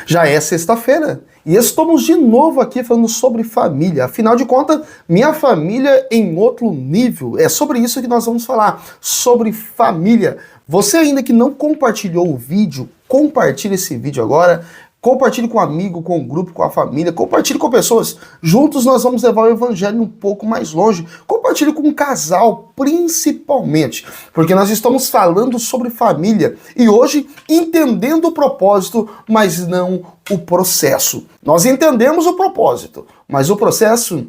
Já é sexta-feira e estamos de novo aqui falando sobre família. Afinal de contas, minha família em outro nível. É sobre isso que nós vamos falar, sobre família. Você ainda que não compartilhou o vídeo, compartilhe esse vídeo agora. Compartilhe com um amigo, com um grupo, com a família, compartilhe com pessoas. Juntos nós vamos levar o evangelho um pouco mais longe. Compartilhe com um casal, principalmente, porque nós estamos falando sobre família e hoje entendendo o propósito, mas não o processo. Nós entendemos o propósito, mas o processo,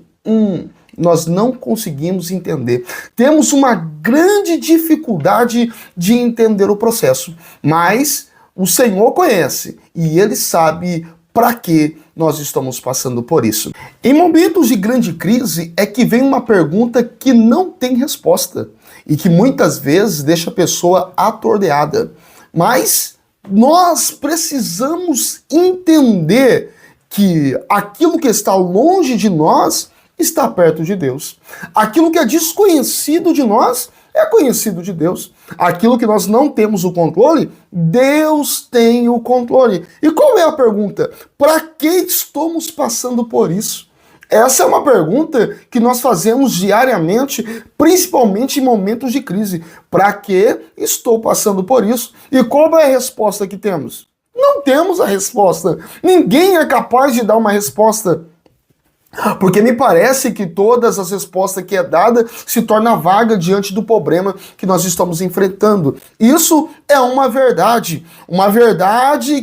nós não conseguimos entender. Temos uma grande dificuldade de entender o processo, mas o Senhor conhece e Ele sabe para que nós estamos passando por isso. Em momentos de grande crise é que vem uma pergunta que não tem resposta e que muitas vezes deixa a pessoa atordoada. Mas nós precisamos entender que aquilo que está longe de nós está perto de Deus. Aquilo que é desconhecido de nós é conhecido de Deus. Aquilo que nós não temos o controle, Deus tem o controle. E qual é a pergunta? Para que estamos passando por isso? Essa é uma pergunta que nós fazemos diariamente, principalmente em momentos de crise. Para que estou passando por isso? E qual é a resposta que temos? Não temos a resposta. Ninguém é capaz de dar uma resposta. Porque me parece que todas as respostas que é dada se torna vaga diante do problema que nós estamos enfrentando. Isso é uma verdade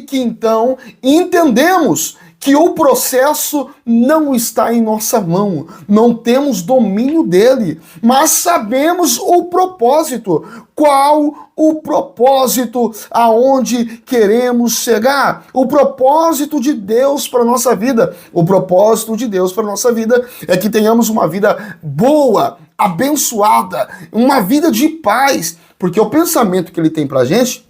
que então entendemos que o processo não está em nossa mão, não temos domínio dele, mas sabemos o propósito. Qual o propósito aonde queremos chegar? O propósito de Deus para a nossa vida. O propósito de Deus para a nossa vida é que tenhamos uma vida boa, abençoada, uma vida de paz, porque o pensamento que Ele tem para a gente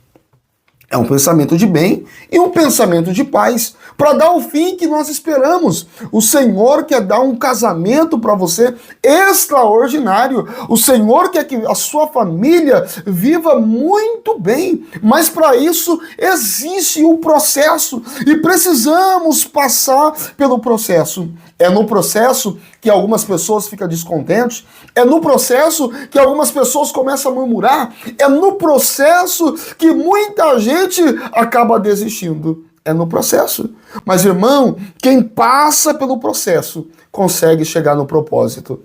é um pensamento de bem e um pensamento de paz, para dar o fim que nós esperamos. O Senhor quer dar um casamento para você extraordinário. O Senhor quer que a sua família viva muito bem, mas para isso existe um processo e precisamos passar pelo processo. É no processo que algumas pessoas ficam descontentes, é no processo que algumas pessoas começam a murmurar, é no processo que muita gente acaba desistindo. É no processo. Mas, irmão, quem passa pelo processo consegue chegar no propósito.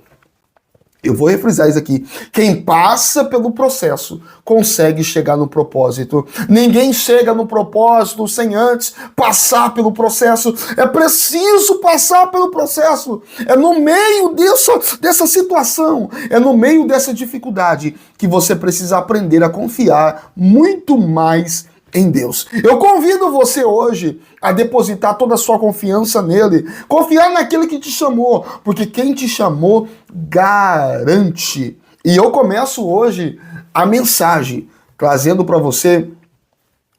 Eu vou refrisar isso aqui. Quem passa pelo processo consegue chegar no propósito. Ninguém chega no propósito sem antes passar pelo processo. É preciso passar pelo processo. É no meio dessa situação, é no meio dessa dificuldade que você precisa aprender a confiar muito mais em Deus. Eu convido você hoje a depositar toda a sua confiança nele, confiar naquele que te chamou, porque quem te chamou garante. E eu começo hoje a mensagem trazendo para você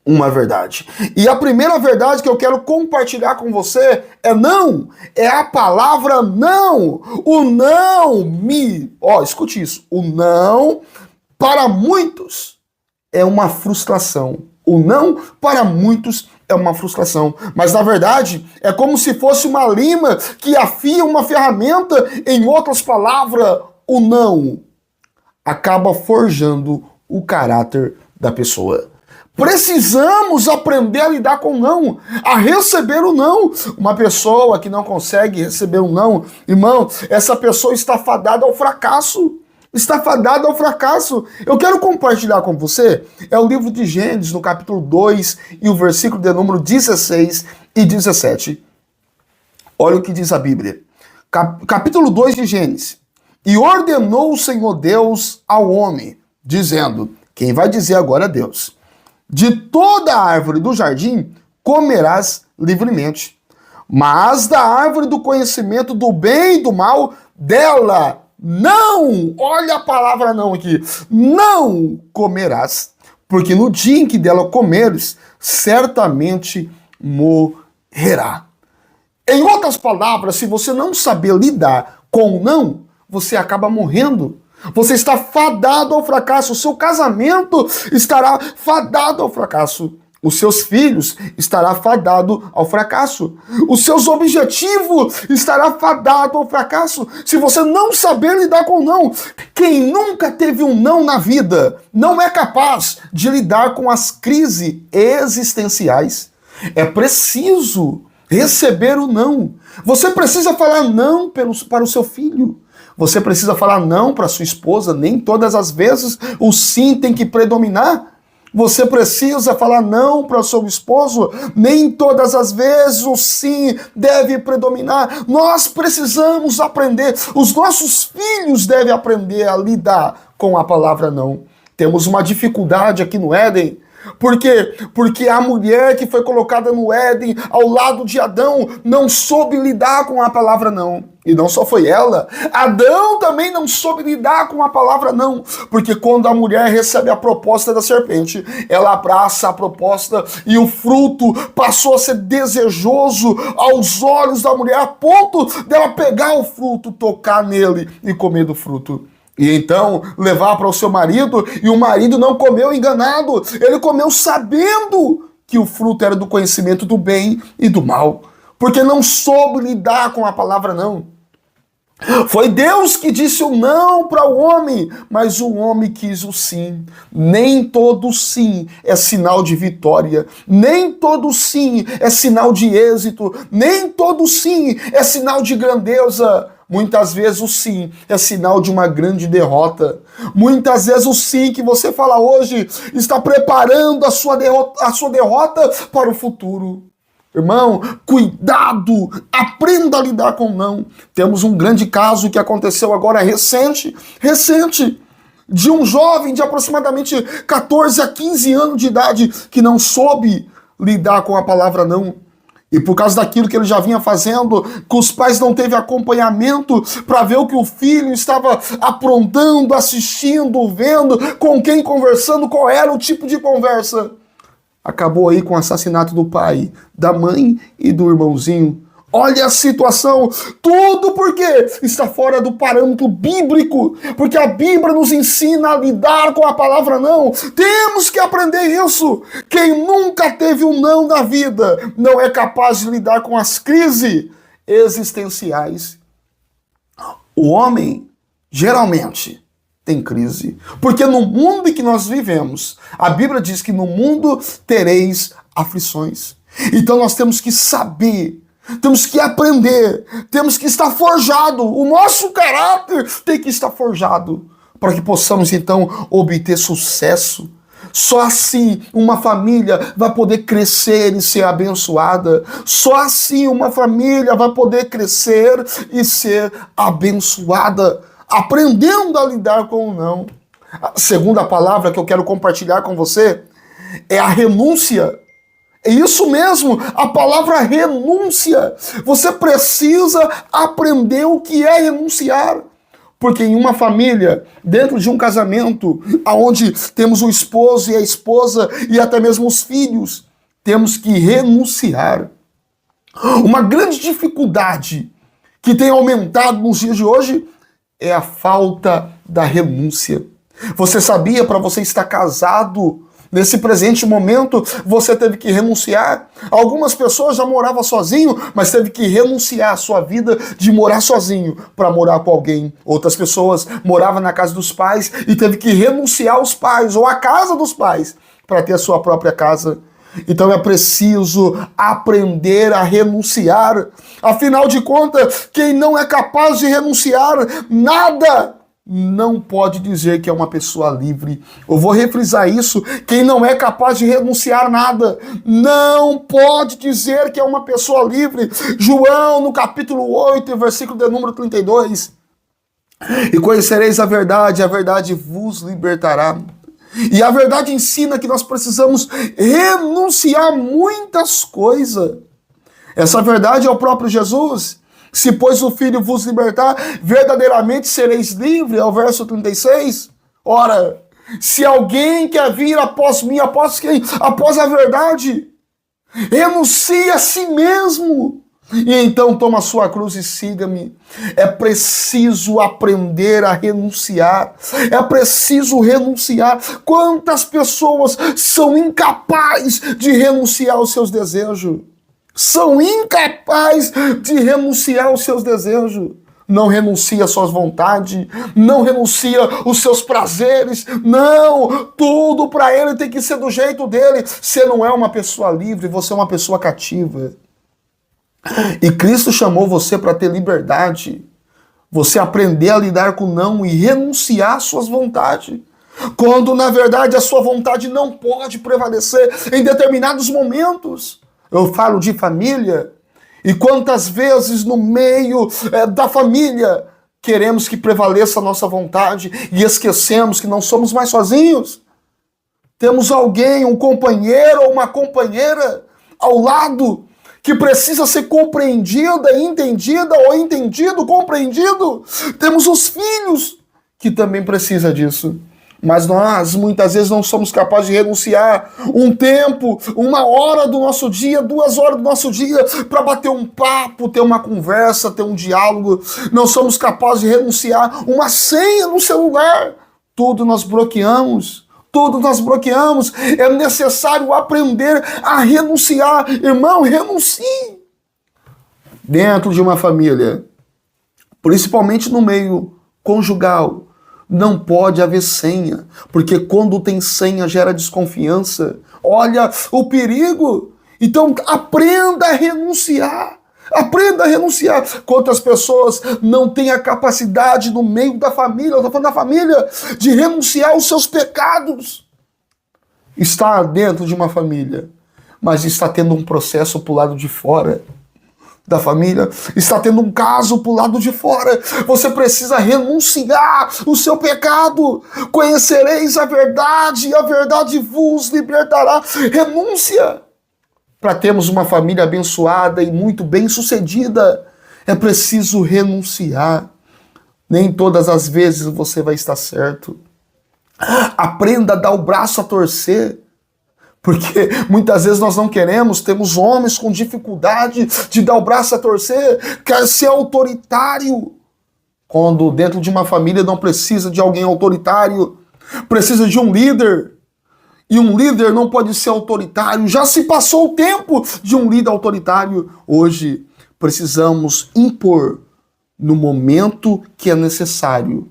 uma verdade. E a primeira verdade que eu quero compartilhar com você é não. É a palavra não. O não escute isso. O não para muitos é uma frustração. O não para muitos é uma frustração, mas na verdade é como se fosse uma lima que afia uma ferramenta. Em outras palavras, o não acaba forjando o caráter da pessoa. Precisamos aprender a lidar com o não, a receber o não. Uma pessoa que não consegue receber o não, irmão, essa pessoa está fadada ao fracasso. Está fadado ao fracasso. Eu quero compartilhar com você, é o livro de Gênesis, no capítulo 2, e o versículo de número 16 e 17. Olha o que diz a Bíblia. Capítulo 2 de Gênesis. E ordenou o Senhor Deus ao homem, dizendo, quem vai dizer agora é Deus, de toda a árvore do jardim comerás livremente, mas da árvore do conhecimento do bem e do mal, dela não, olha a palavra não aqui, não comerás, porque no dia em que dela comeres, certamente morrerá. Em outras palavras, se você não saber lidar com o não, você acaba morrendo. Você está fadado ao fracasso, o seu casamento estará fadado ao fracasso. Os seus filhos estará fadado ao fracasso. Os seus objetivos estará fadado ao fracasso. Se você não saber lidar com o não, quem nunca teve um não na vida não é capaz de lidar com as crises existenciais. É preciso receber o não. Você precisa falar não para o seu filho. Você precisa falar não para sua esposa. Nem todas as vezes o sim tem que predominar. Você precisa falar não para o seu esposo. Nem todas as vezes o sim deve predominar. Nós precisamos aprender. Os nossos filhos devem aprender a lidar com a palavra não. Temos uma dificuldade aqui no Éden. Por quê? Porque a mulher que foi colocada no Éden ao lado de Adão não soube lidar com a palavra não. E não só foi ela, Adão também não soube lidar com a palavra não. Porque quando a mulher recebe a proposta da serpente, ela abraça a proposta e o fruto passou a ser desejoso aos olhos da mulher, a ponto dela pegar o fruto, tocar nele e comer do fruto. E então levar para o seu marido, e o marido não comeu enganado, ele comeu sabendo que o fruto era do conhecimento do bem e do mal, porque não soube lidar com a palavra não. Foi Deus que disse o não para o homem, mas o homem quis o sim. Nem todo sim é sinal de vitória, nem todo sim é sinal de êxito, nem todo sim é sinal de grandeza. Muitas vezes o sim é sinal de uma grande derrota. Muitas vezes o sim que você fala hoje está preparando a sua derrota para o futuro. Irmão, cuidado, aprenda a lidar com o não. Temos um grande caso que aconteceu agora recente, de um jovem de aproximadamente 14 a 15 anos de idade que não soube lidar com a palavra não. E por causa daquilo que ele já vinha fazendo, que os pais não teve acompanhamento para ver o que o filho estava aprontando, assistindo, vendo, com quem conversando, qual era o tipo de conversa. Acabou aí com o assassinato do pai, da mãe e do irmãozinho. Olha a situação, tudo porque está fora do parâmetro bíblico, porque a Bíblia nos ensina a lidar com a palavra não. Temos que aprender isso. Quem nunca teve um não na vida não é capaz de lidar com as crises existenciais. O homem, geralmente, tem crise, porque no mundo em que nós vivemos, a Bíblia diz que no mundo tereis aflições. Então nós temos que saber, temos que aprender, temos que estar forjado. O nosso caráter tem que estar forjado para que possamos então obter sucesso. Só assim uma família vai poder crescer e ser abençoada. Só assim uma família vai poder crescer e ser abençoada, aprendendo a lidar com o não. A segunda palavra que eu quero compartilhar com você é a renúncia. É isso mesmo, a palavra renúncia. Você precisa aprender o que é renunciar. Porque em uma família, dentro de um casamento, onde temos o esposo e a esposa e até mesmo os filhos, temos que renunciar. Uma grande dificuldade que tem aumentado nos dias de hoje é a falta da renúncia. Você sabia, para você estar casado, nesse presente momento, você teve que renunciar? Algumas pessoas já moravam sozinho, mas teve que renunciar à sua vida de morar sozinho para morar com alguém. Outras pessoas moravam na casa dos pais e teve que renunciar aos pais ou à casa dos pais para ter a sua própria casa. Então é preciso aprender a renunciar. Afinal de contas, quem não é capaz de renunciar nada não pode dizer que é uma pessoa livre. Eu vou refrisar isso. Quem não é capaz de renunciar nada não pode dizer que é uma pessoa livre. João, no capítulo 8, versículo de número 32. E conhecereis a verdade vos libertará. E a verdade ensina que nós precisamos renunciar muitas coisas. Essa verdade é o próprio Jesus. Se, pois, o Filho vos libertar, verdadeiramente sereis livres, é o verso 36. Ora, se alguém quer vir após mim, após quem? Após a verdade. Renuncie a si mesmo. E então toma a sua cruz e siga-me. É preciso aprender a renunciar. É preciso renunciar. Quantas pessoas são incapazes de renunciar aos seus desejos? São incapazes de renunciar aos seus desejos. Não renuncia às suas vontades, não renuncia os seus prazeres, não, tudo para ele tem que ser do jeito dele. Você não é uma pessoa livre, você é uma pessoa cativa. E Cristo chamou você para ter liberdade, você aprender a lidar com o não e renunciar às suas vontades. Quando na verdade a sua vontade não pode prevalecer em determinados momentos. Eu falo de família. E quantas vezes no meio da família queremos que prevaleça a nossa vontade e esquecemos que não somos mais sozinhos. Temos alguém, um companheiro ou uma companheira ao lado que precisa ser compreendida, entendida ou entendido, compreendido. Temos os filhos que também precisam disso. Mas nós, muitas vezes, não somos capazes de renunciar um tempo, 1 hora do nosso dia, 2 horas do nosso dia, para bater um papo, ter uma conversa, ter um diálogo. Não somos capazes de renunciar uma senha no celular. Tudo nós bloqueamos. Tudo nós bloqueamos. É necessário aprender a renunciar. Irmão, renuncie. Dentro de uma família, principalmente no meio conjugal, não pode haver senha, porque quando tem senha gera desconfiança. Olha o perigo. Então aprenda a renunciar. Aprenda a renunciar. Quantas pessoas não têm a capacidade no meio da família, eu estou falando da família, de renunciar aos seus pecados. Está dentro de uma família, mas está tendo um processo para o lado de fora da família, está tendo um caso pro lado de fora. Você precisa renunciar o seu pecado. Conhecereis a verdade e a verdade vos libertará. Renúncia. Para termos uma família abençoada e muito bem sucedida, é preciso renunciar. Nem todas as vezes você vai estar certo. Aprenda a dar o braço a torcer. Porque muitas vezes nós não queremos, temos homens com dificuldade de dar o braço a torcer, quer ser autoritário. Quando dentro de uma família não precisa de alguém autoritário, precisa de um líder. E um líder não pode ser autoritário. Já se passou o tempo de um líder autoritário. Hoje precisamos impor no momento que é necessário,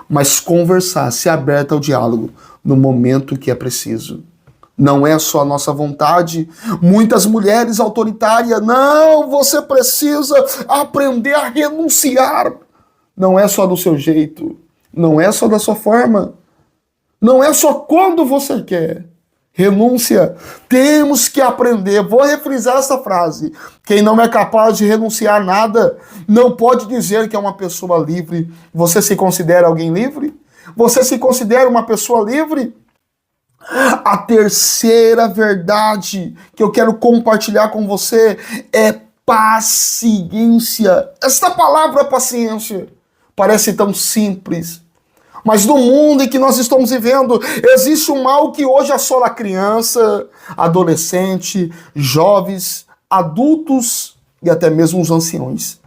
mas conversar, ser aberto ao diálogo no momento que é preciso. Não é só a nossa vontade. Muitas mulheres autoritárias, não, você precisa aprender a renunciar. Não é só do seu jeito, não é só da sua forma, não é só quando você quer. Renúncia. Temos que aprender. Vou refrisar essa frase. Quem não é capaz de renunciar a nada, não pode dizer que é uma pessoa livre. Você se considera alguém livre? Você se considera uma pessoa livre? A terceira verdade que eu quero compartilhar com você é paciência. Esta palavra paciência parece tão simples, mas no mundo em que nós estamos vivendo, existe um mal que hoje assola a criança, adolescente, jovens, adultos e até mesmo os anciões.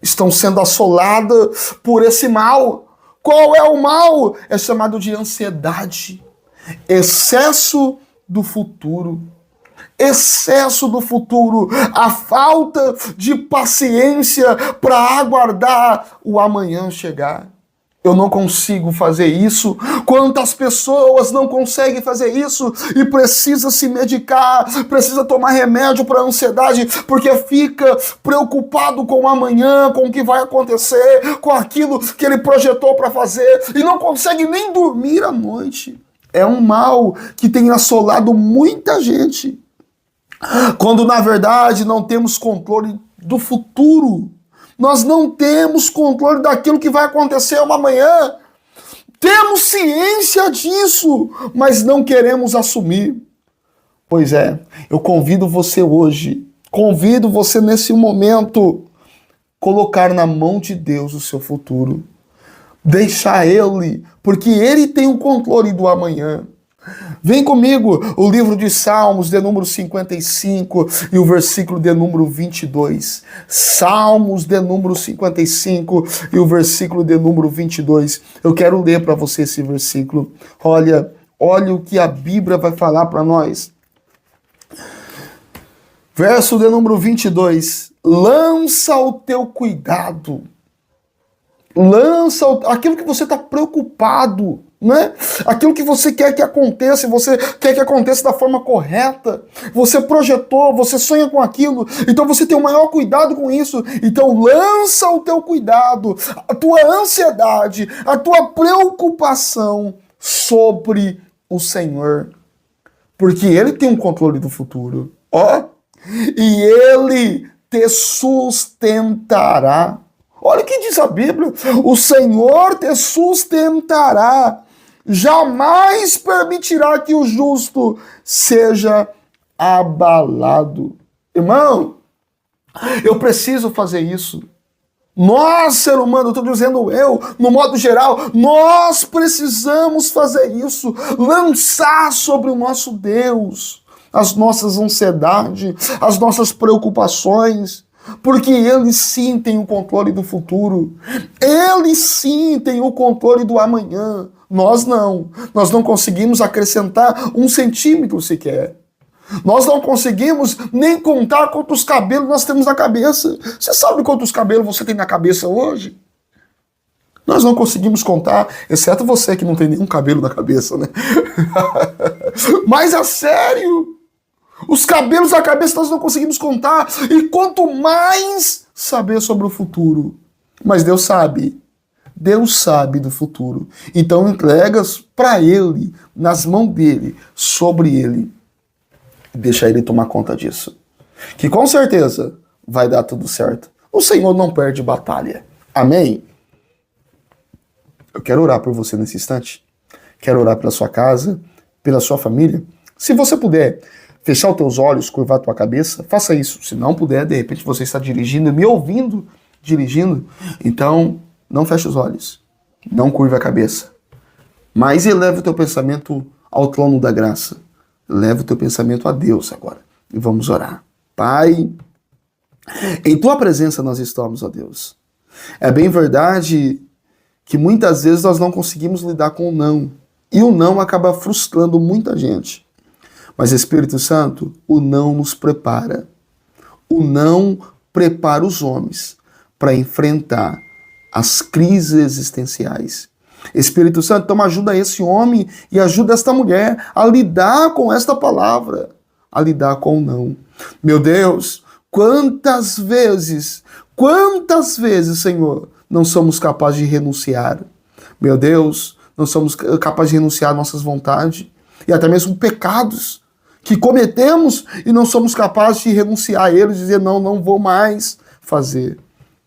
Estão sendo assolados por esse mal. Qual é o mal? É chamado de ansiedade. Excesso do futuro. Excesso do futuro. A falta de paciência para aguardar o amanhã chegar. Eu não consigo fazer isso. Quantas pessoas não conseguem fazer isso e precisa se medicar, precisa tomar remédio para a ansiedade, porque fica preocupado com o amanhã, com o que vai acontecer, com aquilo que ele projetou para fazer e não consegue nem dormir à noite. É um mal que tem assolado muita gente. Quando, na verdade, não temos controle do futuro. Nós não temos controle daquilo que vai acontecer amanhã. Temos ciência disso, mas não queremos assumir. Pois é, eu convido você hoje, convido você nesse momento, colocar na mão de Deus o seu futuro. Deixar Ele, porque Ele tem o controle do amanhã. Vem comigo, o livro de Salmos, de número 55 e o versículo de número 22. Salmos, de número 55 e o versículo de número 22. Eu quero ler para você esse versículo. Olha o que a Bíblia vai falar para nós. Verso de número 22. Lança o teu cuidado. Lança aquilo que você está preocupado, né? Aquilo que você quer que aconteça, você quer que aconteça da forma correta. Você projetou, você sonha com aquilo, então você tem o maior cuidado com isso. Então lança o teu cuidado, a tua ansiedade, a tua preocupação sobre o Senhor. Porque Ele tem um controle do futuro. Ó, e Ele te sustentará. Olha o que diz a Bíblia. O Senhor te sustentará. Jamais permitirá que o justo seja abalado. Irmão, eu preciso fazer isso. Nós, ser humano, estou dizendo eu, no modo geral, nós precisamos fazer isso. Lançar sobre o nosso Deus as nossas ansiedades, as nossas preocupações. Porque Ele sim tem o controle do futuro. Ele sim tem o controle do amanhã. Nós não. Nós não conseguimos acrescentar 1 centímetro sequer. Nós não conseguimos nem contar quantos cabelos nós temos na cabeça. Você sabe quantos cabelos você tem na cabeça hoje? Nós não conseguimos contar, exceto você que não tem nenhum cabelo na cabeça, né? Mas é sério. Os cabelos da cabeça nós não conseguimos contar. E quanto mais saber sobre o futuro. Mas Deus sabe. Deus sabe do futuro. Então entregas para Ele, nas mãos dEle, sobre Ele. Deixa Ele tomar conta disso. Que com certeza vai dar tudo certo. O Senhor não perde batalha. Amém? Eu quero orar por você nesse instante. Quero orar pela sua casa, pela sua família. Se você puder fechar os teus olhos, curvar a tua cabeça, faça isso. Se não puder, de repente você está dirigindo, me ouvindo, dirigindo, então não feche os olhos, não curva a cabeça, mas eleve o teu pensamento ao trono da graça. Eleve o teu pensamento a Deus agora. E vamos orar. Pai, em tua presença nós estamos, ó Deus. É bem verdade que muitas vezes nós não conseguimos lidar com o não. E o não acaba frustrando muita gente. Mas, Espírito Santo, o não nos prepara. O não prepara os homens para enfrentar as crises existenciais. Espírito Santo, então ajuda esse homem e ajuda esta mulher a lidar com esta palavra, a lidar com o não. Meu Deus, quantas vezes, Senhor, não somos capazes de renunciar. Meu Deus, não somos capazes de renunciar às nossas vontades e até mesmo pecados que cometemos e não somos capazes de renunciar a eles, dizer não vou mais fazer.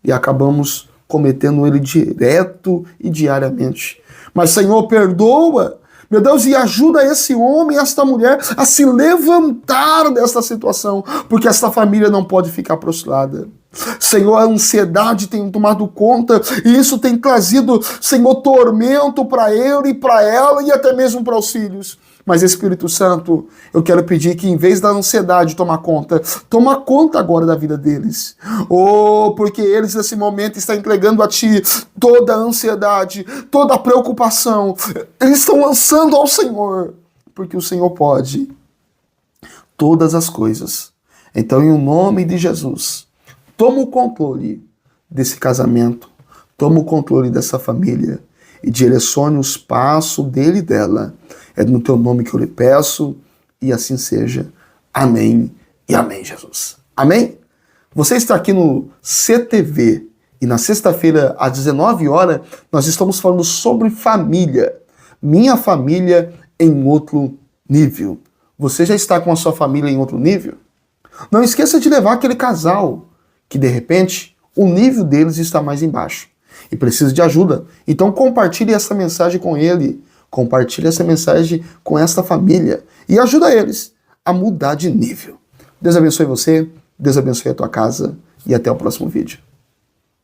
E acabamos cometendo ele direto e diariamente. Mas, Senhor, perdoa, meu Deus, e ajuda esse homem, esta mulher a se levantar desta situação, porque esta família não pode ficar prostrada. Senhor, a ansiedade tem tomado conta e isso tem trazido, Senhor, tormento para ele, para ela e até mesmo para os filhos. Mas, Espírito Santo, eu quero pedir que em vez da ansiedade tomar conta, toma conta agora da vida deles. Oh, porque eles nesse momento estão entregando a Ti toda a ansiedade, toda a preocupação. Eles estão lançando ao Senhor, porque o Senhor pode todas as coisas. Então, em nome de Jesus, toma o controle desse casamento, toma o controle dessa família e direcione os passos dele e dela. É no teu nome que eu lhe peço, e assim seja. Amém e amém, Jesus. Amém? Você está aqui no CTV, e na sexta-feira, às 19 horas, nós estamos falando sobre família. Minha família em outro nível. Você já está com a sua família em outro nível? Não esqueça de levar aquele casal que, de repente, o nível deles está mais embaixo e precisa de ajuda. Então compartilhe essa mensagem com ele. Compartilhe essa mensagem com esta família e ajuda eles a mudar de nível. Deus abençoe você, Deus abençoe a tua casa e até o próximo vídeo.